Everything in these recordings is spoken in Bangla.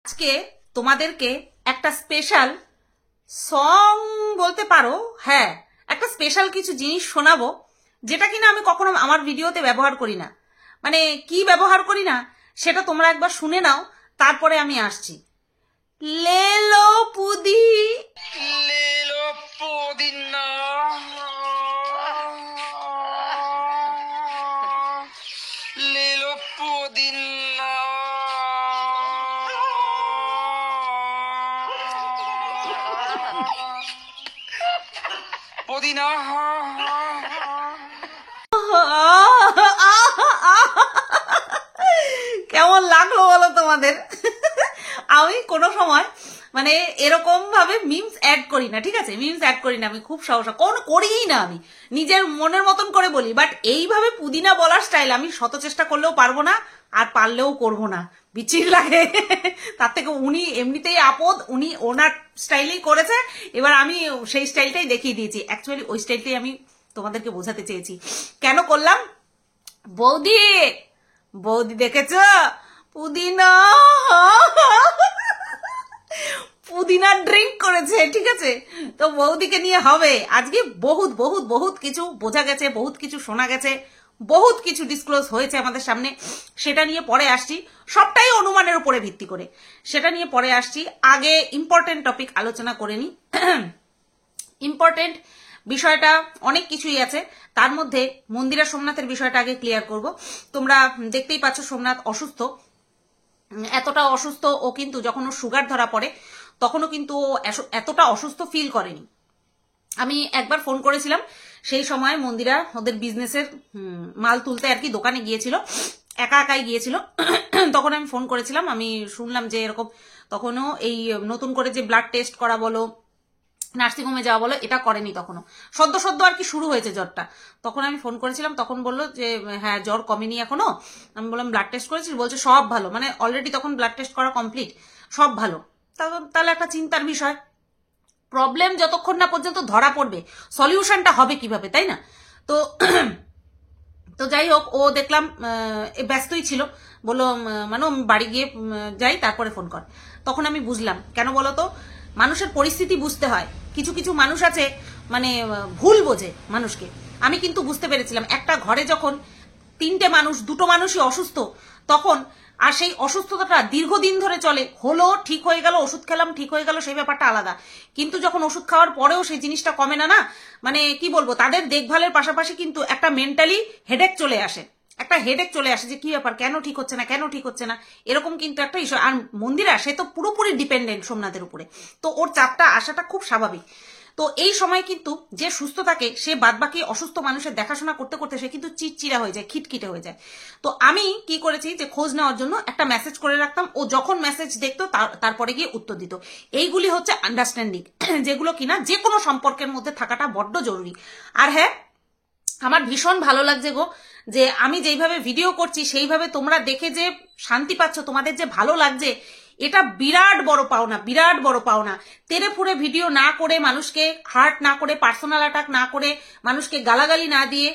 আজকে তোমাদেরকে একটা স্পেশাল সং বলতে পারো, হ্যাঁ একটা স্পেশাল কিছু জিনিস শোনাবো, যেটা কিনা আমি কখনো আমার ভিডিওতে ব্যবহার করি না। মানে কি ব্যবহার করি না সেটা তোমরা একবার শুনে নাও, তারপরে আমি আসছি। লেলো পুদি, লেলো পুদিনা, লেলো পুদিনা, পুদিনা। কেমন লাগলো বলো তোমাদের? আমি কোনো সময় মানে এরকম ভাবে মিমস অ্যাড করি না, ঠিক আছে? মিমস অ্যাড করি না, আমি খুব সহসা কোনো করিই না, আমি নিজের মনের মতন করে বলি। বাট এইভাবে পুদিনা বলার স্টাইল আমি শত চেষ্টা করলেও পারবো না, আর পারলেও করবো না, বিচির লাগে। তার থেকে উনি এমনিতেই আপদ, উনি ওনার স্টাইলেই করেছে, এবার আমি সেই স্টাইলটাই দেখিয়ে দিয়েছি। অ্যাকচুয়ালি ওই স্টাইলটাই আমি তোমাদেরকে বোঝাতে চেয়েছি। কেন করলাম? বৌদি, বৌদি দেখেছো পুদিনা, পুদিনা ড্রিঙ্ক করেছে, ঠিক আছে? তো বৌদিকে নিয়ে হবে আজকে বহুত বহুত বহুত কিছু বোঝা গেছে, বহুত কিছু শোনা গেছে, বহুত কিছু ডিসক্লোজ হয়েছে আমাদের সামনে। সেটা নিয়ে পরে আসছি, সবটাই অনুমানের উপরে ভিত্তি করে, সেটা নিয়ে পরে আসছি। আগে ইম্পর্টেন্ট টপিক আলোচনা করে নি। ইম্পর্টেন্ট বিষয়টা অনেক কিছুই আছে, তার মধ্যে মন্দিরা সোমনাথের বিষয়টা আগে ক্লিয়ার করব। তোমরা দেখতেই পাচ্ছ সোমনাথ অসুস্থ, এতটা অসুস্থ ও কিন্তু যখন ও সুগার ধরা পড়ে তখনও কিন্তু ও এতটা অসুস্থ ফিল করেনি। আমি একবার ফোন করেছিলাম, সেই সময় মন্দিরা ওদের বিজনেসের মাল তুলতে আর কি দোকানে গিয়েছিল, একা একাই গিয়েছিল। তখন আমি ফোন করেছিলাম, আমি শুনলাম যে এরকম, তখনও এই নতুন করে যে ব্লাড টেস্ট করা বলো, নার্সিংহোমে যাওয়া বলো, এটা করেনি তখনও, সদ্য সদ্য আর কি শুরু হয়েছে জ্বরটা। তখন আমি ফোন করেছিলাম, তখন বললো যে হ্যাঁ জ্বর কমেনি এখনো। আমি বললাম ব্লাড টেস্ট করেছিস? বলছে সব ভালো, মানে অলরেডি তখন ব্লাড টেস্ট করা কমপ্লিট, সব ভালো। তাহলে একটা চিন্তার বিষয়, প্রবলেম যতক্ষণ না পর্যন্ত ধরা পড়বে সলিউশনটা হবে কিভাবে, তাই না? তো তো যাই হোক, ও দেখলাম ব্যস্তই ছিল, বললো মানে বাড়ি গিয়ে যাই তারপরে ফোন কর। তখন আমি বুঝলাম কেন বলো তো, মানুষের পরিস্থিতি বুঝতে হয়। কিছু কিছু মানুষ আছে মানে ভুল বোঝে মানুষকে। আমি কিন্তু বুঝতে পেরেছিলাম একটা ঘরে যখন তিনটে মানুষ, দুটো মানুষই অসুস্থ, তখন আর সেই অসুস্থতাটা দীর্ঘদিন ধরে চলে, হলো ঠিক হয়ে গেল, ওষুধ খেলাম ঠিক হয়ে গেল, সেই ব্যাপারটা আলাদা। কিন্তু যখন ওষুধ খাওয়ার পরেও সেই জিনিসটা কমে না, না মানে কি বলবো, তাদের দেখভালের পাশাপাশি কিন্তু একটা মেন্টালি হেডেক চলে আসে, একটা হেডেক চলে আসে যে কি ব্যাপার, কেন ঠিক হচ্ছে না, কেন ঠিক হচ্ছে না, এরকম কিন্তু একটা ইস্যু। আর মন্দিরা সে তো পুরোপুরি ডিপেন্ডেন্ট সোমনাথের উপরে, তো ওর চাপটা আসাটা খুব স্বাভাবিক। তো এই সময় কিন্তু যে সুস্থ থাকে সে বাদবাকি অসুস্থ মানুষের দেখাশোনা করতে করতে সে কিন্তু চিটচিড়া হয়ে যায়, খিটখিটে হয়ে যায়। তো আমি কি করেছি যে খোঁজ নেওয়ার জন্য একটা মেসেজ করে রাখতাম, ও যখন মেসেজ দেখতো তারপরে গিয়ে উত্তর দিত। এইগুলি হচ্ছে আন্ডারস্ট্যান্ডিং, যেগুলো কিনা যে কোনো সম্পর্কের মধ্যে থাকাটা বড্ড জরুরি। আর হ্যাঁ, আমার ভীষণ ভালো লাগছে গো, যে আমি যেইভাবে ভিডিও করছি সেইভাবে তোমরা দেখে যে শান্তি পাচ্ছ, তোমাদের যে ভালো লাগছে, এটা বিরাট বড় পাওনা, বিরাট বড় পাওনা। তেরে ফুরে ভিডিও না করে, মানুষকে হার্ট না করে, পার্সোনাল অ্যাটাক না করে, মানুষকে গালাগালি না দিয়ে,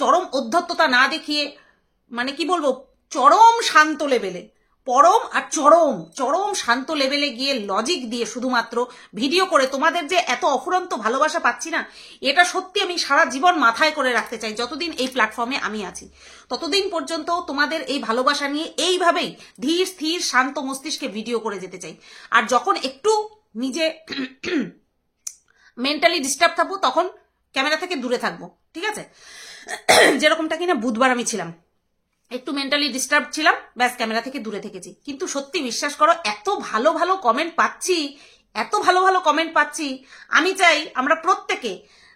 চরম অধ্যত্ততা না দেখিয়ে, মানে কি বলবো, চরম শান্ত লেভেলে, পরম আর চরম চরম শান্ত লেভেলে গিয়ে লজিক দিয়ে শুধুমাত্র ভিডিও করে তোমাদের যে এত অফুরন্ত ভালোবাসা পাচ্ছি না, এটা সত্যি আমি সারা জীবন মাথায় করে রাখতে চাই। যতদিন এই প্ল্যাটফর্মে আমি আছি ততদিন পর্যন্ত তোমাদের এই ভালোবাসা নিয়ে এইভাবেই ধীর স্থির শান্ত মস্তিষ্কে ভিডিও করে যেতে চাই। আর যখন একটু নিজে মেন্টালি ডিস্টার্ব থাকবো তখন ক্যামেরা থেকে দূরে থাকবো, ঠিক আছে? যেরকমটা কিনা বুধবার আমি ছিলাম, একটু মেন্টালি ডিস্টার্ব ছিলাম, ব্যাস ক্যামেরা থেকে দূরে থেকেছি। কিন্তু সত্যি বিশ্বাস করো, এত ভালো ভালো কমেন্ট পাচ্ছি, এত ভালো ভালো কমেন্ট পাচ্ছি, আমি চাই আমরা প্রত্যেকে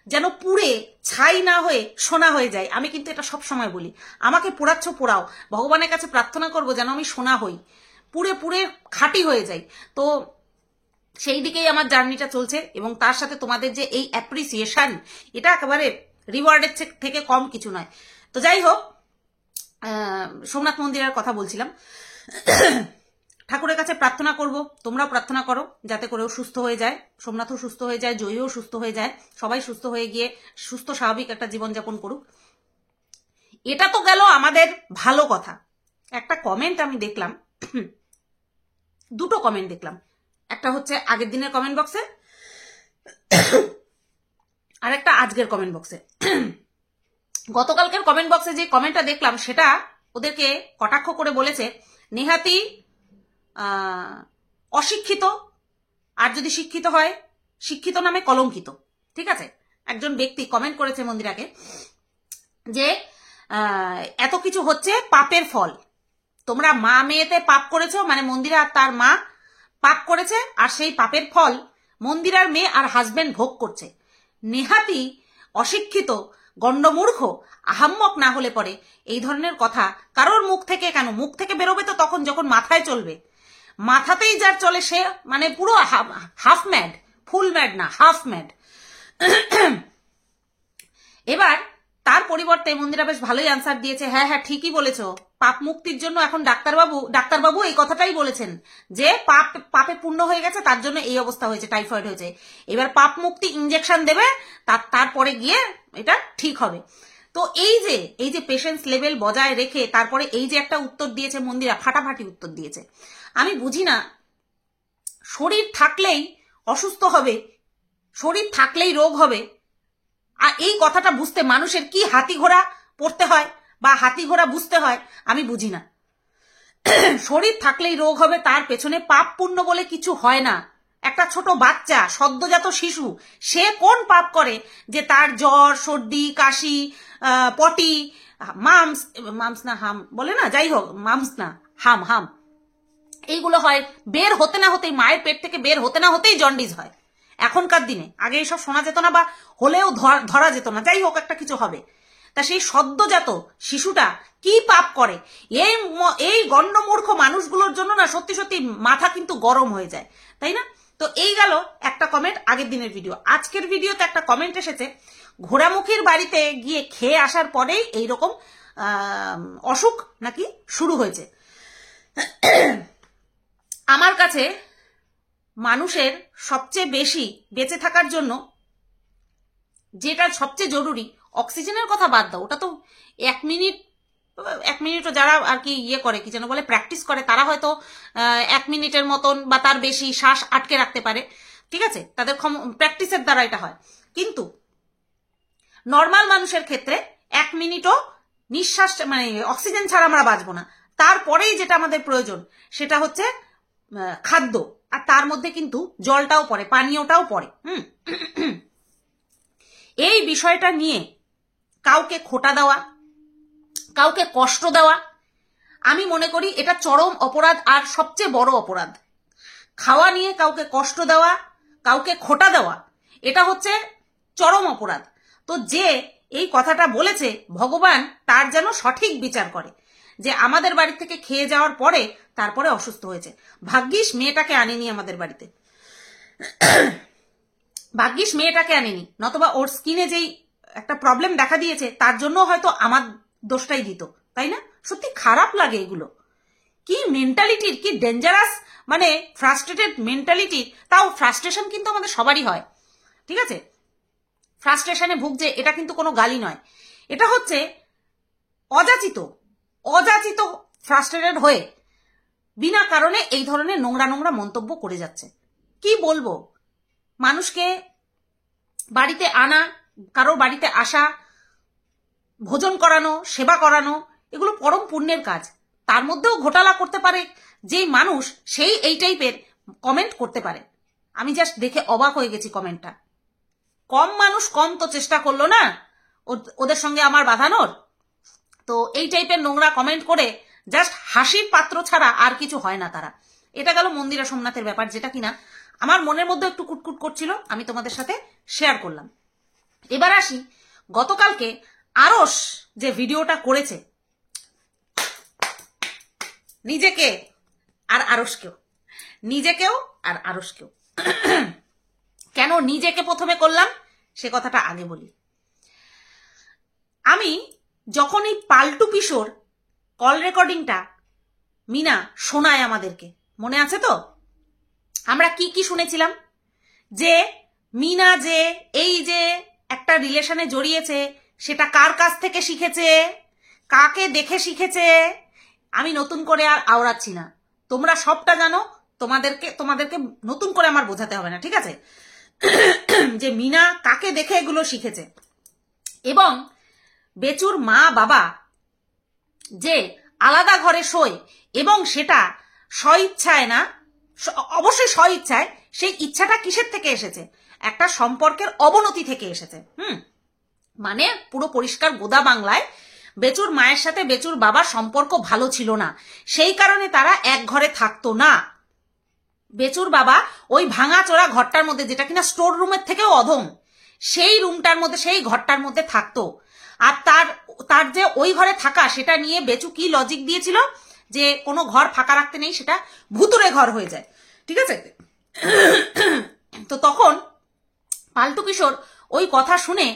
যেন পুড়ে ছাই না হয়ে সোনা হয়ে যায়। আমি কিন্তু এটা সব সময় বলি, আমাকে পোড়াচ্ছ পোড়াও, ভগবানের কাছে প্রার্থনা করব যেন আমি সোনা হই, পুড়ে পুড়ে খাঁটি হয়ে যাই। তো সেই দিকেই আমার জার্নিটা চলছে, এবং তার সাথে তোমাদের যে এই অ্যাপ্রিসিয়েশন, এটা একেবারে রিওয়ার্ডের থেকে কম কিছু নয়। তো যাই হোক, সোমনাথ মন্দিরের কথা বলছিলাম। ঠাকুরের কাছে প্রার্থনা করব, তোমরাও প্রার্থনা করো যাতে করেও সুস্থ হয়ে যায়, সোমনাথও সুস্থ হয়ে যায়, জয়ীও সুস্থ হয়ে যায়, সবাই সুস্থ হয়ে গিয়ে সুস্থ স্বাভাবিক একটা জীবনযাপন করুক। এটা তো গেল আমাদের ভালো কথা। একটা কমেন্ট আমি দেখলাম, দুটো কমেন্ট দেখলাম, একটা হচ্ছে আগের দিনের কমেন্ট বক্সে, আর একটা আজকের কমেন্ট বক্সে। গতকালকের কমেন্ট বক্সে যে কমেন্টটা দেখলাম সেটা ওদেরকে কটাক্ষ করে বলেছে নেহাতি অশিক্ষিত, আর যদি শিক্ষিত হয় শিক্ষিত নামে কলঙ্কিত। ঠিক আছে, একজন ব্যক্তি কমেন্ট করেছে মন্দিরাকে যে এত কিছু হচ্ছে পাপের ফল, তোমরা মা মেয়েতে পাপ করেছো, মানে মন্দিরা আর তার মা পাপ করেছে, আর সেই পাপের ফল মন্দিরার মেয়ে আর হাজবেন্ড ভোগ করছে। নেহাতি অশিক্ষিত, গণ্ডমূর্খ, আহাম্মক না হলে পরে এই ধরনের কথা কারোর মুখ থেকে কেন, মুখ থেকে বেরোবে তো তখন যখন মাথায় চলবে, মাথাতেই যার চলে সে মানে পুরো হাফ ম্যাড, ফুল ম্যাড না, হাফ ম্যাড। এবার তার পরিবর্তে মন্দিরা বেশ ভালোই আনসার দিয়েছে, হ্যাঁ হ্যাঁ ঠিকই বলেছো, পাপ মুক্তির জন্য এখন ডাক্তারবাবু এই কথাটাই বলেছেন যে পাপে পূর্ণ হয়ে গেছে, তার জন্য এই অবস্থা হয়েছে, টাইফয়েড হয়েছে, এবার পাপ মুক্তি ইনজেকশন দেবে, তারপরে গিয়ে এটা ঠিক হবে। তো এই যে পেশেন্স লেভেল বজায় রেখে তারপরে এই যে একটা উত্তর দিয়েছে মন্দিরা, ফাটাফাটি উত্তর দিয়েছে। আমি বুঝি না, শরীর থাকলেই অসুস্থ হবে, শরীর থাকলেই রোগ হবে, আর এই কথাটা বুঝতে মানুষের কি হাতি ঘোড়া পড়তে হয় বা হাতি ঘোড়া বুঝতে হয় আমি বুঝি না। শরীর থাকলেই রোগ হবে, তার পেছনে পাপ পুণ্য বলে কিছু হয় না। একটা ছোট বাচ্চা, সদ্যজাত শিশু, সে কোন পাপ করে যে তার জ্বর, সর্দি, কাশি, পটি, মামস না হাম বলে না, যাই হোক, মামস না হাম এইগুলো হয়, বের হতে না হতেই, মায়ের পেট থেকে বের হতে না হতেই জন্ডিস হয় এখনকার দিনে। আগে এইসব শোনা যেত না, বা হলেও ধরা যেত না, যাই হোক একটা কিছু হবে। তা সেই সদ্যজাত শিশুটা কি পাপ করে, এই গণ্ডমূর্খ মানুষগুলোর জন্য না সত্যি সত্যি মাথা কিন্তু গরম হয়ে যায়, তাই না? তো এই গেল একটা কমেন্ট আগের দিনের ভিডিও। আজকের ভিডিওতে একটা কমেন্ট এসেছে, ঘোড়ামুখীর বাড়িতে গিয়ে খেয়ে আসার পরেই এইরকম অসুখ নাকি শুরু হয়েছে। আমার কাছে মানুষের সবচেয়ে বেশি বেঁচে থাকার জন্য যেটা সবচেয়ে জরুরি, অক্সিজেনের কথা বাদ দাও, ওটা তো এক মিনিটও যারা আর কি ইয়ে করে, কি যেন বলে, প্র্যাকটিস করে, তারা হয়তো 1 মিনিটের মতন বা তার বেশি শ্বাস আটকে রাখতে পারে, ঠিক আছে, তাদের প্র্যাকটিসের দ্বারা এটা হয়। কিন্তু নর্মাল মানুষের ক্ষেত্রে 1 মিনিটও নিঃশ্বাস মানে অক্সিজেন ছাড়া আমরা বাঁচবো না। তারপরেই যেটা আমাদের প্রয়োজন সেটা হচ্ছে খাদ্য, আর তার মধ্যে কিন্তু জলটাও পড়ে, পানীয়টাও পড়ে। এই বিষয়টা নিয়ে কাউকে খোটা দেওয়া, কাউকে কষ্ট দেওয়া, আমি মনে করি এটা চরম অপরাধ আর সবচেয়ে বড় অপরাধ। খাওয়া নিয়ে কাউকে কষ্ট দেওয়া, কাউকে খোটা দেওয়া, এটা হচ্ছে চরম অপরাধ। তো যে এই কথাটা বলেছে, ভগবান তার যেন সঠিক বিচার করে, যে আমাদের বাড়ি থেকে খেয়ে যাওয়ার পরে তারপরে অসুস্থ হয়েছে। ভাগ্যিস মেয়েটাকে আনেনি আমাদের বাড়িতে, ভাগ্যিস মেয়েটাকে আনেনি, নতবা ওর স্কিনে যেই একটা প্রবলেম দেখা দিয়েছে তার জন্য হয়তো আমার দোষটাই দিত, তাই না? সত্যি খারাপ লাগে এগুলো। কি মেন্টালিটির, কি ডেঞ্জারাস, মানে ফ্রাস্ট্রেটেড মেন্টালিটি। তাও ফ্রাস্ট্রেশন কিন্তু আমাদের সবারই হয়, ঠিক আছে, ফ্রাস্ট্রেশনে ভুগছে, এটা কিন্তু কোনো গালি নয়, এটা হচ্ছে অযাচিত ফ্রাস্ট্রেটেড হয়ে বিনা কারণে এই ধরনের নোংরা মন্তব্য করে যাচ্ছে। কি বলবো, মানুষকে বাড়িতে আনা, কারো বাড়িতে আসা, ভোজন করানো, সেবা করানো, এগুলো পরম পুণ্যের কাজ। তার মধ্যেও ঘোটালা করতে পারে যেই মানুষ, সেই এই টাইপের কমেন্ট করতে পারে। আমি জাস্ট দেখে অবাক হয়ে গেছি কমেন্টটা। কম মানুষ কম তো চেষ্টা করলো না ওদের সঙ্গে আমার বাঁধানোর। তো এই টাইপের নোংরা কমেন্ট করে জাস্ট হাসির পাত্র ছাড়া আর কিছু হয় না তারা। এটা গেল মন্দিরা সোমনাথের ব্যাপার, যেটা কিনা আমার মনের মধ্যে একটু কুটকুট করছিল, আমি তোমাদের সাথে শেয়ার করলাম। এবার আসি গতকালকে আরশ যে ভিডিওটা করেছে, নিজেকেও আর আরশকেও। কেন নিজেকে প্রথমে করলাম সে কথাটা আগে বলি। আমি যখন এই পাল্টু পিশোর কল রেকর্ডিংটা মিনা শোনায় আমাদেরকে, মনে আছে তো আমরা কি শুনেছিলাম, যে মিনা যে এই যে একটা রিলেশনে জড়িয়েছে সেটা কার কাছ থেকে শিখেছে, কাকে দেখে শিখেছে, আমি নতুন করে আর আওড়াচ্ছি না, তোমরা সবটা জানো, তোমাদেরকে নতুন করে আমার বোঝাতে হবে না, ঠিক আছে? যে মিনা কাকে দেখে এগুলো শিখেছে। এবং বেচুর মা বাবা যে আলাদা ঘরে শোয় এবং সেটা স্বইচ্ছায় না, অবশ্যই স্বইচ্ছায়, সেই ইচ্ছাটা কিসের থেকে এসেছে? একটা সম্পর্কের অবনতি থেকে এসেছে। মানে পুরো পরিষ্কার গোদা বাংলায় বেচুর মায়ের সাথে বেচুর বাবার সম্পর্ক ভালো ছিল না, সেই কারণে তারা এক ঘরে থাকতো না। বেচুর বাবা ওই ভাঙাচোরা ঘরটার মধ্যে, যেটা কিনা স্টোর রুমের থেকেও অধম, সেই রুমটার মধ্যে, সেই ঘরটার মধ্যে থাকতো। আর তার যে ওই ঘরে থাকা, সেটা নিয়ে বেচু কি লজিক দিয়েছিল যে কোনো ঘর ফাঁকা রাখতে নেই, সেটা ভুতুরে ঘর হয়ে যায়, ঠিক আছে? তো তখন পাল্টু কিশোর ওই কথা শুনে,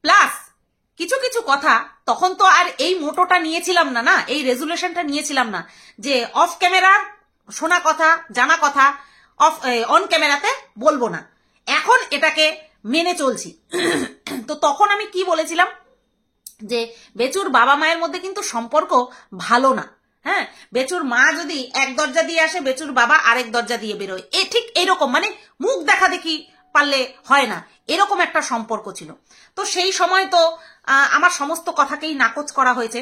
প্লাস কিছু কিছু কথা, তখন তো আর এই মোটোটা নিয়েছিলাম না, এই রেজুলেশনটা নিয়েছিলাম না যে অফ ক্যামেরার শোনা কথা, জানা কথা অন ক্যামেরাতে বলবো না, এখন এটাকে মেনে চলছি। তো তখন আমি কি বলেছিলাম যে বেচুর বাবা মায়ের মধ্যে কিন্তু সম্পর্ক ভালো না। হ্যাঁ, বেচুর মা যদি এক দরজা দিয়ে আসে, বেচুর বাবা আরেক দরজা দিয়ে বেরোয়, ঠিক এরকম, মানে মুখ দেখা দেখি পারলে হয় না, এরকম একটা সম্পর্ক ছিল। তো সেই সময় তো আমার সমস্ত কথাকেই নাকচ করা হয়েছে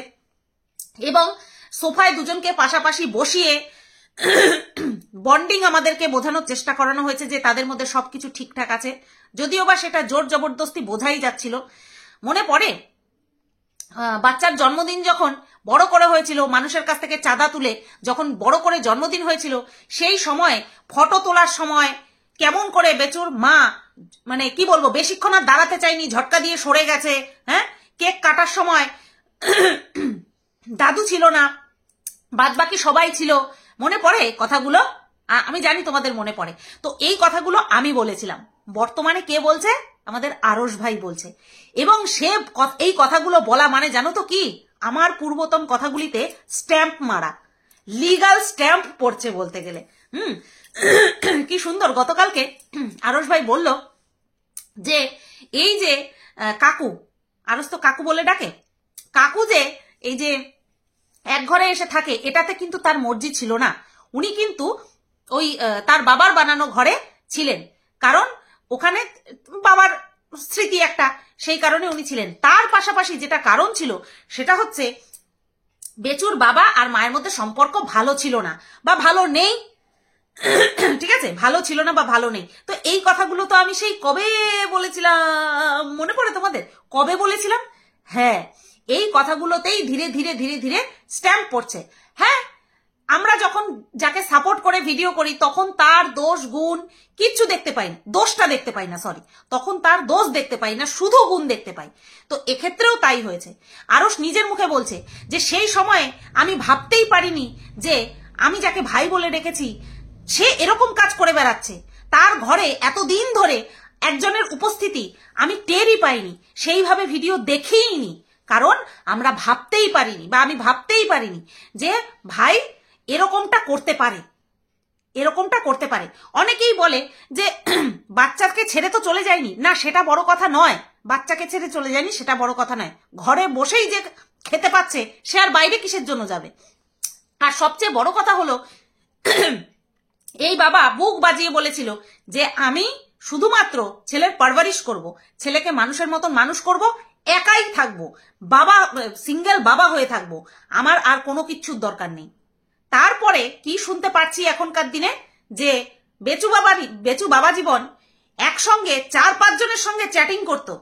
এবং সোফায় দুজনকে পাশাপাশি বসিয়ে বন্ডিং আমাদেরকে বোঝানোর চেষ্টা করানো হয়েছে যে তাদের মধ্যে সবকিছু ঠিকঠাক আছে, যদিও বা সেটা জোর জবরদস্তি বোঝাই যাচ্ছিল। মনে পড়ে বাচ্চার জন্মদিন যখন বড় করে হয়েছিল, মানুষের কাছ থেকে চাঁদা তুলে যখন বড় করে জন্মদিন হয়েছিল, সেই সময় ফটো তোলার সময় কেমন করে বেচুর মা, মানে কি বলবো, বেশিক্ষণ আর দাঁড়াতে চাইনি, ঝটকা দিয়ে সরে গেছে। হ্যাঁ, কেক কাটার সময় দাদু ছিল না, বাদ বাকি সবাই ছিল। মনে পড়ে কথাগুলো? আমি জানি তোমাদের মনে পড়ে। তো এই কথাগুলো আমি বলেছিলাম। বর্তমানে কে বলছে? আমাদের আরশ ভাই বলছে। এবং সে এই কথাগুলো বলা মানে জানো তো কি? আমার পূর্বতম কথাগুলিতে স্ট্যাম্প মারা, লিগাল স্ট্যাম্প পড়ছে বলতে গেলে। কি সুন্দর গতকালকে আরশ ভাই বলল যে এই যে কাকু, আরশ তো কাকু বলে ডাকে, কাকু যে এই যে এক ঘরে এসে থাকে, এটাতে কিন্তু তার মর্জি ছিল না। উনি কিন্তু ওই তার বাবার বানানো ঘরে ছিলেন, কারণ ওখানে বাবার স্মৃতি একটা, সেই কারণে উনি ছিলেন। তার পাশাপাশি যেটা কারণ ছিল সেটা হচ্ছে বেচুর বাবা আর মায়ের মধ্যে সম্পর্ক ভালো ছিল না বা ভালো নেই, ঠিক আছে? ভালো ছিল না বা ভালো নেই। তো এই কথাগুলো তো আমি সেই কবে বলেছিলাম, মনে পড়ে তোমাদের? কবে বলেছিলাম? হ্যাঁ, এই কথাগুলোতেই ধীরে ধীরে ধীরে ধীরে স্ট্যাম্প পড়ছে। হ্যাঁ, আমরা যখন যাকে সাপোর্ট করে ভিডিও করি তখন তার দোষ গুণ কিচ্ছু দেখতে পাই না, দোষটা দেখতে পাই না, সরি, তখন তার দোষ দেখতে পাই না, শুধু গুণ দেখতে পাই। তো এক্ষেত্রেও তাই হয়েছে। আরশ নিজের মুখে বলছে যে সেই সময়ে আমি ভাবতেই পারিনি যে আমি যাকে ভাই বলে রেখেছি সে এরকম কাজ করে বেড়াচ্ছে। তার ঘরে এতদিন ধরে একজনের উপস্থিতি আমি টেরই পাইনি, সেইভাবে ভিডিও দেখিইনি, কারণ আমরা ভাবতেই পারিনি বা আমি ভাবতেই পারিনি যে ভাই এরকমটা করতে পারে, এরকমটা করতে পারে। অনেকেই বলে যে বাচ্চাকে ছেড়ে তো চলে যায়নি, না সেটা বড় কথা নয়, বাচ্চাকে ছেড়ে চলে যায়নি সেটা বড় কথা নয়, ঘরে বসেই যে খেতে পাচ্ছে সে আর বাইরে কিসের জন্য যাবে। আর সবচেয়ে বড় কথা হলো এই বাবা বুক বাজিয়ে বলেছিল যে আমি শুধুমাত্র ছেলের পারভারিশ করব, ছেলেকে মানুষের মতন মানুষ করব, একাই থাকবো, বাবা সিঙ্গেল বাবা হয়ে থাকবো, আমার আর কোনো কিচ্ছুর দরকার নেই। তারপরে কি শুনতে পাচ্ছি এখনকার দিনে যে বেচু বাবা জীবন একসঙ্গে 4-5 জনের সঙ্গে চ্যাটিং করতো,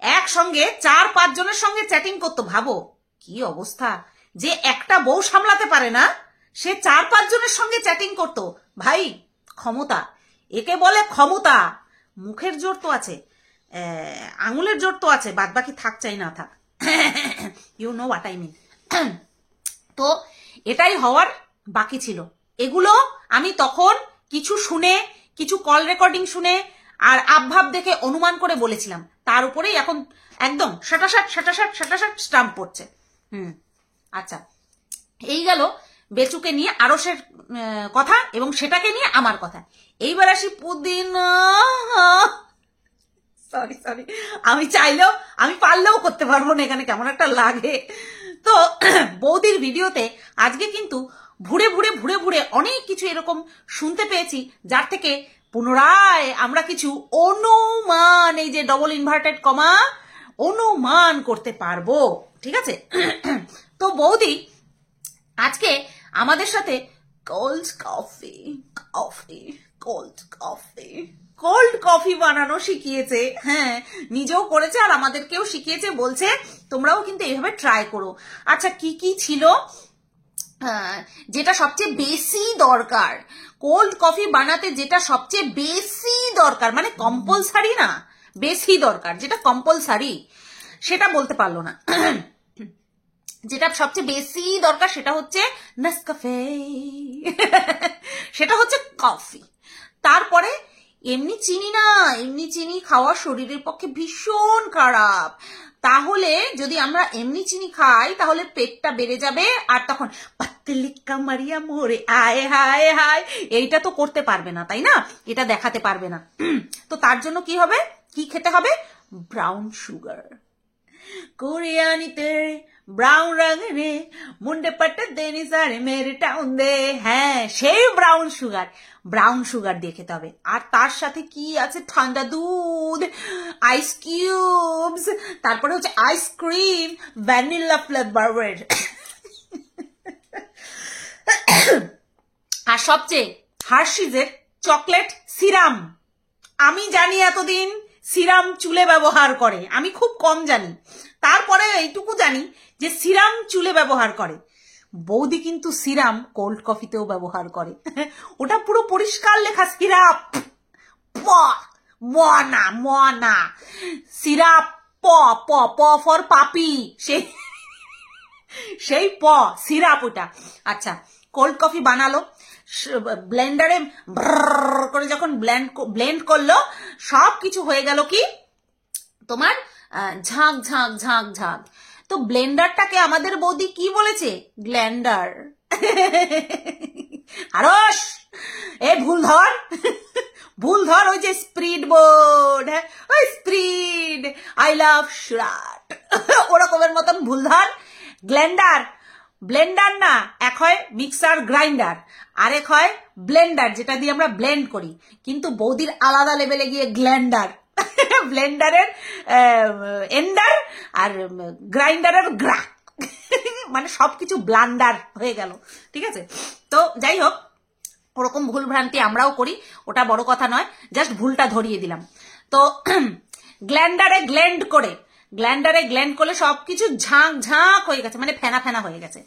একসঙ্গে 4-5 জনের সঙ্গে চ্যাটিং করতো। ভাবো কি অবস্থা, যে একটা বউ সামলাতে পারে না সে 4-5 জনের সঙ্গে চ্যাটিং করতো। ভাই ক্ষমতা, একে বলে ক্ষমতা। মুখের জোর তো আছে, আঙুলের জোর তো আছে, বাদ বাকি থাক চাই না থাক, you know what I mean. তো এটাই হওয়ার বাকি ছিল। এগুলো আমি তখন কিছু শুনে, কিছু কল রেকর্ডিং শুনে আর আবভাব দেখে অনুমান করে বলেছিলাম, তার উপরেই এখন একদম সাটাসাট স্টাম্প পড়ছে। আচ্ছা, এই গেল বেচুকে নিয়ে আরশের কথা এবং সেটাকে নিয়ে আমার কথা। এইবার আসি পুদিনা। সরি আমি চাইলেও, আমি পারলেও করতে পারবো না, এখানে কেমন একটা লাগে। তো বৌদির ভিডিওতে আজকে কিন্তু ঘুরে ঘুরে ঘুরে ঘুরে অনেক কিছু এরকম শুনতে পেয়েছি, যার থেকে পুনরায় আমরা কিছু অনুমান, এই যে ডবল ইনভার্টেড কমা, অনুমান করতে পারবো। ঠিক আছে? তো বৌদি আজকে আমাদের সাথে কোল্ড কফি কোল্ড কফি বানানো শিখিয়েছে। হ্যাঁ, নিজেও করেছে আর আমাদেরকেও শিখিয়েছে, বলছে তোমরাও কিন্তু এইভাবে ট্রাই করো। আচ্ছা, কি কি ছিল যেটা সবচেয়ে বেশি দরকার কোল্ড কফি বানাতে, যেটা সবচেয়ে বেশি দরকার, মানে কম্পালসারি না, বেশি দরকার, যেটা কম্পালসারি সেটা বলতে পারলো না। যেটা সবচেয়ে বেশি দরকার সেটা হচ্ছে নেসকাফে, সেটা হচ্ছে কফি। তারপরে এমনি চিনি না, এমনি চিনি খাওয়া শরীরের পক্ষে ভীষণ খারাপ। তাহলে যদি আমরা এমনি চিনি খাই তাহলে পেটটা বেড়ে যাবে, আর তখন পাতলিকা মারিয়া মোরে আয় হায় হায়, এইটা তো করতে পারবে না, তাই না? এটা দেখাতে পারবে না। তো তার জন্য কি হবে, কি খেতে হবে? Brown sugar. কোরিয়ানিতে ব্রাউন রঙে মুন্ডে পাট্টা দেনি সারে মেরে টাউন দে, হ্যাঁ সেই ব্রাউন সুগার দিয়ে খেতে হবে। আর তার সাথে কি আছে? ঠান্ডা দুধ, আইস কিউবস, তারপরে হচ্ছে আইসক্রিম, ভ্যানিলা ফ্লেভারের, আর সবচেয়ে হার্শিজের চকলেট সিরাম। আমি জানি এতদিন সিরাম চুলে ব্যবহার করে, আমি খুব কম জানি, তারপরে এইটুকু জানি যে সিরাম চুলে ব্যবহার করে। বৌদি কিন্তু সিরাম কোল্ড কফিতেও ব্যবহার করে। ওটা পুরো পরিষ্কার লেখা সিরাপ, মনা সিরাপ, প ফর পাপি, সেই সিরাপ ওটা। আচ্ছা, কোল্ড কফি বানালো, ব্লেন্ডারে করে যখন ব্লেন্ড করলো, সব কিছু হয়ে গেল কি তোমার ঝাঁক ঝাঁক ঝাঁক ঝাঁক। তো ব্লেন্ডারটাকে আমাদের বৌদি কি বলেছে? গ্ল্যান্ডার। আরস এ ভুল ধর, ওই যে স্প্রিড বোর্ড, ওই স্প্রিড, আই লাভ সুরাট, ওরকমের মতন ভুল ধর। গ্ল্যান্ডার, ব্লেন্ডার না, এক হয় মিক্সার গ্রাইন্ডার, আরেক হয় ব্লেন্ডার, যেটা দিয়ে আমরা ব্লেন্ড করি। কিন্তু বৌদির আলাদা লেভেলে গিয়ে গ্ল্যান্ডার, ব্লেন্ডারের এন্ডার আর গ্রাইন্ডারের গ্রা, মানে সবকিছু ব্লান্ডার হয়ে গেল। ঠিক আছে? তো যাই হোক, ওরকম ভুল ভ্রান্তি আমরাও করি, ওটা বড় কথা নয়, জাস্ট ভুলটা ধরিয়ে দিলাম। তো গ্ল্যান্ডারে গ্ল্যান্ড করলে সবকিছু ঝাঁক ঝাঁক হয়ে গেছে, মানে ফেনা ফেনা হয়ে গেছে।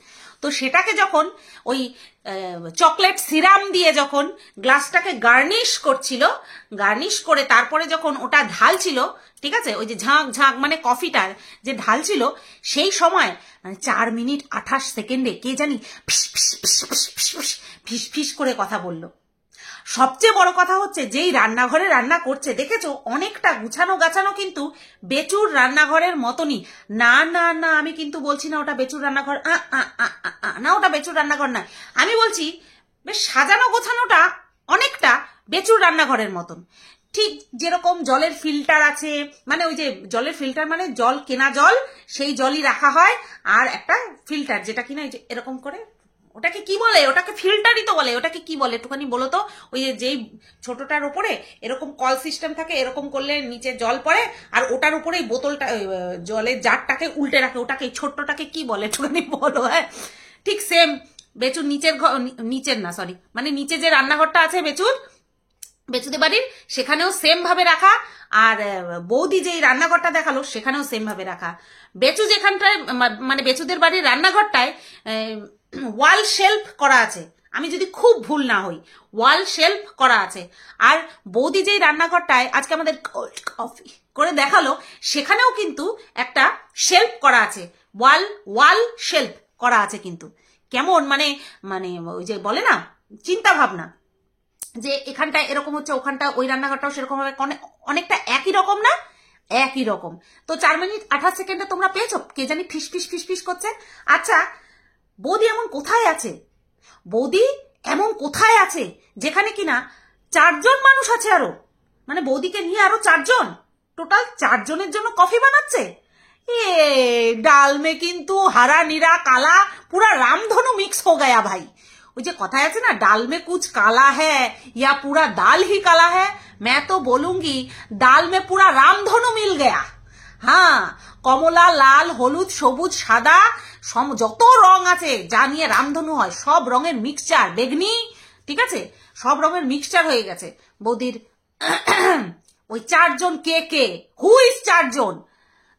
তো সেটাকে যখন ওই চকলেট সিরাম দিয়ে যখন গ্লাসটাকে গার্নিশ করে তারপরে যখন ওটা ঢালছিল, ঠিক আছে, ওই যে ঝাঁক ঝাঁক মানে কফিটার যে ঢালছিল, সেই সময় মানে 4 মিনিট 28 সেকেন্ডে কে জানি ফিস ফিস করে কথা বলল। সবচেয়ে বড় কথা হচ্ছে, যেই রান্নাঘরে রান্না করছে, দেখেছো অনেকটা গুছানো গাছানো, কিন্তু বেচুর রান্নাঘরের মতনই। না না না, আমি কিন্তু বলছি না ওটা বেচুর রান্নাঘর, না ওটা বেচুর রান্নাঘর না, আমি বলছি বেশ সাজানো গোছানোটা অনেকটা বেচুর রান্নাঘরের মতন। ঠিক যেরকম জলের ফিল্টার আছে, মানে ওই যে জলের ফিল্টার মানে জল, কেনা জল, সেই জলই রাখা হয়, আর একটা ফিল্টার যেটা কিনা এরকম করে, ওটাকে কি বলে? ওটাকে ফিল্টারই তো বলে। ওটাকে কি বলে একটুখানি বলো তো? ওই যেই ছোটটার উপরে এরকম কল সিস্টেম থাকে, এরকম করলে নিচে জল পড়ে, আর ওটার উপরেই বোতলটা, জলের জারটাকে উল্টে রাখে, ওটাকে ছোট্টটাকে কি বলে একটুখানি বলো। হ্যাঁ, ঠিক সেম বেচুর নিচের না, সরি, মানে নিচে যে রান্নাঘরটা আছে বেচুদের বাড়ির, সেখানেও সেম ভাবে রাখা, আর বৌদি যেই রান্নাঘরটা দেখালো সেখানেও সেম ভাবে রাখা। বেচু যেখানটায়, মানে বেচুদের বাড়ির রান্নাঘরটায় ওয়াল শেলফ করা আছে, আমি যদি খুব ভুল না হই, ওয়াল শেলফ করা আছে। আর বৌদি যেই রান্নাঘরটায় আজকে আমাদের কোল্ড কফি করে দেখালো, সেখানেও কিন্তু একটা শেলফ করা আছে, ওয়াল শেলফ করা আছে। কিন্তু কেমন মানে ওই যে বলে না চিন্তা ভাবনা, যে এখানটা এরকম হচ্ছে, ওখানটা ওই রান্নাঘরটাও সেরকম হবে, অনেকটা একই রকম না? একই রকম। তো 4 মিনিট 28 সেকেন্ডে তোমরা পেয়েছো? কে জানি ফিস ফিস ফিস ফিস করছে। আচ্ছা, বৌদি এমন কোথায় আছে যেখানে কিনা 4 জন মানুষ আছে, আরো মানে বৌদিকে নিয়ে আরো 4 জন, টোটাল 4 জনের জন্য কফি বানাচ্ছে। এ ডাল মে কিন্তু হারা নীরা কালা পুরা রামধনু মিক্স হো গয়া ভাই। ওই যে কথায় আছে না, ডাল में कुछ काला है या पूरा दाल ही काला है, मैं तो बोलूंगी दाल में पूरा रामधनु मिल गया। হ্যাঁ, কমলা, লাল, হলুদ, সবুজ, সাদা, যত রং আছে যা নিয়ে রামধনু হয় সব রঙের মিক্সচার, বেগনি, ঠিক আছে, সব রঙের মিক্সচার হয়ে গেছে বৌদির ওই 4 জন কে হু ইজ 4 জন।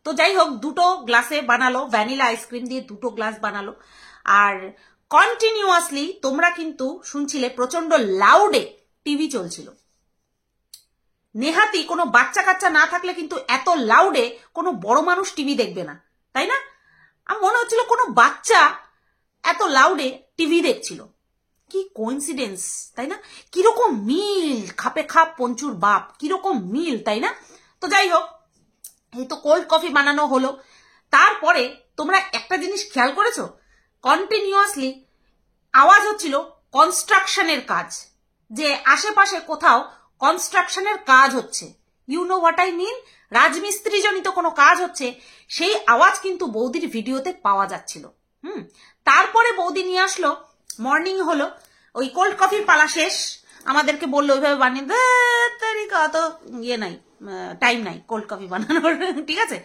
তো যাই হোক, 2টো গ্লাসে বানালো, ভ্যানিলা আইসক্রিম দিয়ে 2টো গ্লাস বানালো। আর কন্টিনিউয়াসলি তোমরা কিন্তু শুনছিলে প্রচন্ড লাউডে টিভি চলছিল। নেহাতি কোনো বাচ্চা কাচ্চা না থাকলে কিন্তু এত লাউডে কোনো বড় মানুষ টিভি দেখবে না, তাই না? আমার মনে হচ্ছিল কোনো বাচ্চা এত লাউডে টিভি দেখছিল। কি কোইন্সিডেন্স, তাই না? কিরকম মিল, খাপে খাপ পঞ্চুর বাপ, কিরকম মিল, তাই না? তো যাই হোক, এই তো কোল্ড কফি বানানো হলো। তারপরে তোমরা একটা জিনিস খেয়াল করেছো, কন্টিনিউয়াসলি আওয়াজ হচ্ছিল কনস্ট্রাকশনের কাজ, যে আশেপাশে কোথাও কনস্ট্রাকশনের কাজ হচ্ছে। You know what I mean, রাজমিস্ত্রি জনিত কোনো কাজ হচ্ছে, সেই আওয়াজ কিন্তু বৌদির ভিডিওতে পাওয়া যাচ্ছিল। তারপরে বৌদি নিয়ে আসলো, মর্নিং হলো, ওই কোল্ড কফির পালা শেষ, আমাদেরকে বললো ওইভাবে বানিয়ে দে, তারিখ অত ইয়ে নাই, টাইম নাই কোল্ড কফি বানানোর, ঠিক আছে।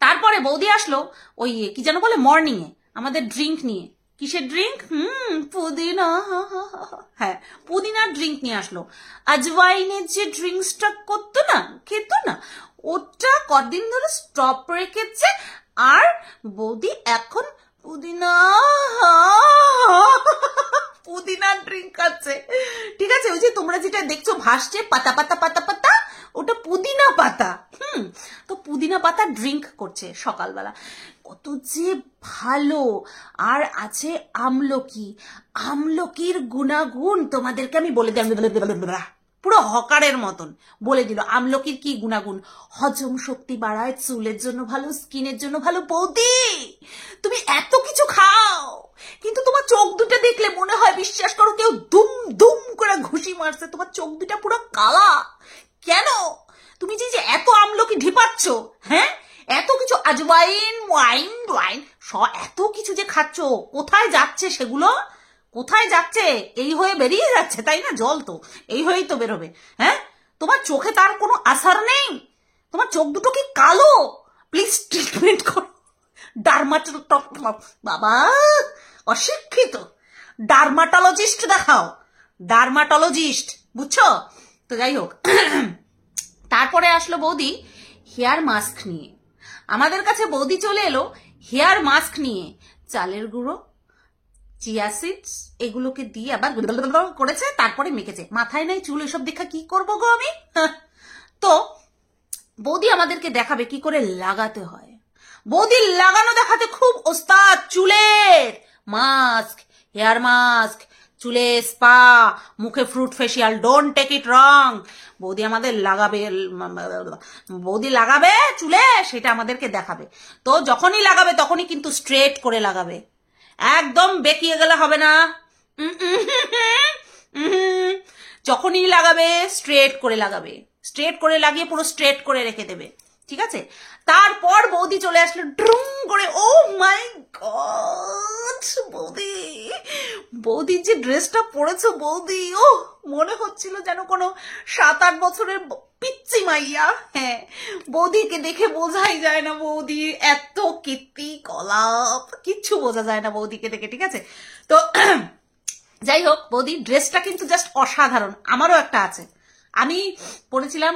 তারপরে বৌদি আসলো ওই কি যেন বলে, মর্নিং এ আমাদের ড্রিঙ্ক নিয়ে। কিসের ড্রিঙ্ক? পুদিনা, হ্যাঁ পুদিনার ড্রিঙ্ক নিয়ে আসলো। আজওয়াইনের যে ড্রিঙ্কসটা করতো না, খেত না, ওটা কদিন ধরে স্টপ রেখেছে, আর বৌদি এখন পুদিনার ড্রিঙ্ক আছে, ঠিক আছে। ওই যে তোমরা যেটা দেখছো ভাসছে পাতা পাতা পাতা পাতা, ওটা পুদিনা পাতা। তো পুদিনা পাতা ড্রিঙ্ক করছে সকালবেলা, কত যে ভালো। আর আছে আমলকি, আমলকির গুণাগুণ তোমাদেরকে আমি বলে দিই, পুরো হকারের মতন বলে দিল আমলকির কি গুণাগুণ। হজম শক্তি বাড়ায়, চুলের জন্য ভালো, স্কিনের জন্য ভালো। বৌদি তুমি এত কিছু খাও, কিন্তু তোমার চোখ দুটো দেখলে মনে হয়, বিশ্বাস করো, কেউ দুম দুম করে ঘুষি মারছে। তোমার চোখ দুটা পুরো কালা কেন? তুমি যে এত আমলকি ঢিপাচ্ছ, হ্যাঁ, এত কিছু আজওয়াইন ওয়াইন ওয়াইন এত কিছু যে খাচ্ছ, কোথায় যাচ্ছে সেগুলো? কোথায় যাচ্ছে? এই হয়ে বেরিয়ে যাচ্ছে, তাই না? জল তো এই হয়েই তো বেরোবে। হ্যাঁ, তোমার চোখে তার কোনো আসার নেই, তোমার চোখ দুটো কি কালো? প্লিজ ট্রিটমেন্ট করো, বাবা অশিক্ষিত, ডার্মাটোলজিস্ট দেখাও, ডার্মাটোলজিস্ট, বুঝছো? তো যাই হোক, তারপরে আসলো বৌদি হেয়ার মাস্ক নিয়ে। আমাদের কাছে বৌদি চলে এলো হেয়ার মাস্ক নিয়ে, চালের গুঁড়ো, চিয়া সিডস, এগুলোকে দিয়ে আবার করেছে, তারপরে মেখেছে। মাথায় নাই চুল, এসব দেখা কি করবো গো আমি? তো বৌদি আমাদেরকে দেখাবে কি করে লাগাতে হয়। বৌদি লাগানো দেখাতে খুব ওস্তাদ। চুলের মাস্ক, হেয়ার মাস্ক, চুলে স্পা, মুখে fruit facial, don't take it wrong. বৌদি আমাদের লাগাবে, বৌদি লাগাবে চুলে, সেটা আমাদেরকে দেখাবে। তো যখনই লাগাবে তখনই কিন্তু স্ট্রেট করে লাগাবে, একদম বেঁকিয়ে গেলে হবে না। যখনই লাগাবে স্ট্রেট করে লাগাবে, স্ট্রেট করে লাগিয়ে পুরো স্ট্রেট করে রেখে দেবে, ঠিক আছে। তারপর বৌদি চলে আসলো ড্রুম করে। ও মাই গড, বৌদি, বৌদির যে ড্রেসটা পরেছো বৌদি, ও মনে হচ্ছিল যেন কোনো 7-8 বছরের পিচ্চি মাইয়া। হ্যাঁ, বৌদিকে দেখে বোঝাই যায় না বৌদি এত কীর্তি কলাপ, কিচ্ছু বোঝা যায় না বৌদিকে দেখে, ঠিক আছে। তো যাই হোক, বৌদির ড্রেসটা কিন্তু জাস্ট অসাধারণ। আমারও একটা আছে, আমি পড়েছিলাম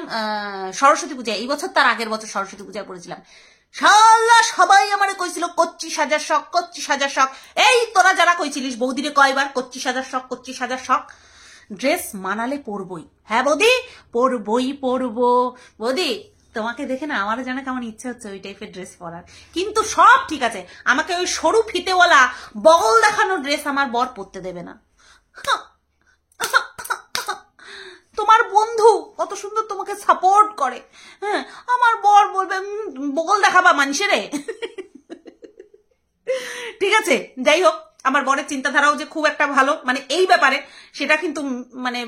সরস্বতী পূজায়, এই বছর তার আগের বছর সরস্বতী পূজায় পড়েছিলাম। শালা সবাই আমারে কইছিল কচ্চি সাজার শখ, কচ্চি সাজার শখ। এই তোরা যারা কইছিলিস বৌদিরে কয়বার কচ্চি সাজার শখ, কচ্চি সাজার শখ। ড্রেস মানালে পরবই। হ্যাঁ বৌদি, পরবো বৌদি। তোমাকে দেখে না আমার যেন কেমন ইচ্ছে হচ্ছে ওই টাইপের ড্রেস পরার। কিন্তু সব ঠিক আছে, আমাকে ওই সরু ফিতেওয়ালা বগল দেখানো ড্রেস আমার বর পরতে দেবে না। তোমার বন্ধু কত সুন্দর তোমাকে সাপোর্ট করে, হ্যাঁ, আমার বর বলবে বগল দেখাবা মানুষের। ঠিক আছে, যাই হোক, আমার বরের চিন্তাধারাও যে খুব একটা ভালো, মানে এই ব্যাপারে সেটা কিন্তু মানে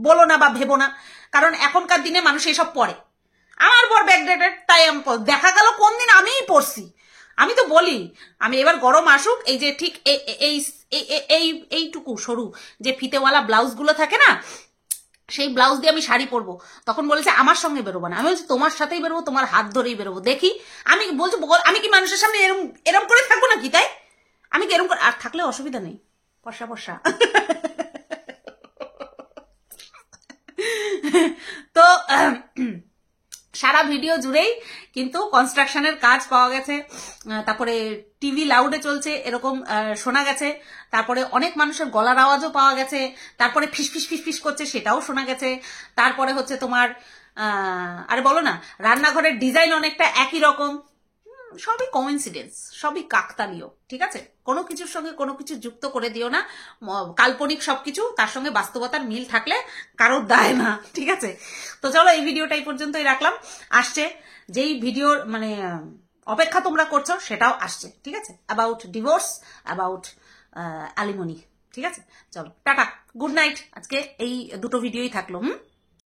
বলো না বা ভেবো না, কারণ এখনকার দিনে মানুষ এসব পড়ে। আমার বর ব্যাকডেটেড, তাই আমি দেখা গেল কোন দিন আমিই পড়ছি। আমি তো বলি আমি এবার গরম আসুক, এই যে ঠিক এইটুকু সরু যে ফিতেওয়ালা ব্লাউজগুলো থাকে না, সেই ব্লাউজ দিয়ে আমি শাড়ি পরবো। তখন বলেছে আমার সঙ্গে বেরোবো না। আমি বলছি তোমার সাথেই বেরোবো, তোমার হাত ধরেই বেরোবো, দেখি। আমি বলছি আমি কি মানুষের সামনে এরম এরম করে থাকবো নাকি? তাই আমি কি এরম করে আর থাকলে অসুবিধা নেই, পয়সা পয়সা। তো সারা ভিডিও জুড়েই কিন্তু কনস্ট্রাকশনের কাজ পাওয়া গেছে, তারপরে টিভি লাউডে চলছে এরকম শোনা গেছে, তারপরে অনেক মানুষের গলার আওয়াজও পাওয়া গেছে, তারপরে ফিসফিস ফিসফিস করছে সেটাও শোনা গেছে, তারপরে হচ্ছে তোমার আরে বলো না, রান্নাঘরের ডিজাইন অনেকটা একই রকম। সবই কোইন্সিডেন্স, সবই কাকতালীয়, ঠিক আছে? কোনো কিছুর সঙ্গে কোনো কিছু যুক্ত করে দিও না। কাল্পনিক সবকিছু, তার সঙ্গে বাস্তবতার মিল থাকলে কারোর দায় না, ঠিক আছে? তো চলো এই ভিডিওটা এই পর্যন্তই রাখলাম। আসছে যেই ভিডিওর মানে অপেক্ষা তোমরা করছো সেটাও আসছে, ঠিক আছে? অ্যাবাউট ডিভোর্স, অ্যাবাউট অ্যালিমনি, ঠিক আছে? চলো টাটা, গুড নাইট। আজকে এই দুটো ভিডিওই থাকলো।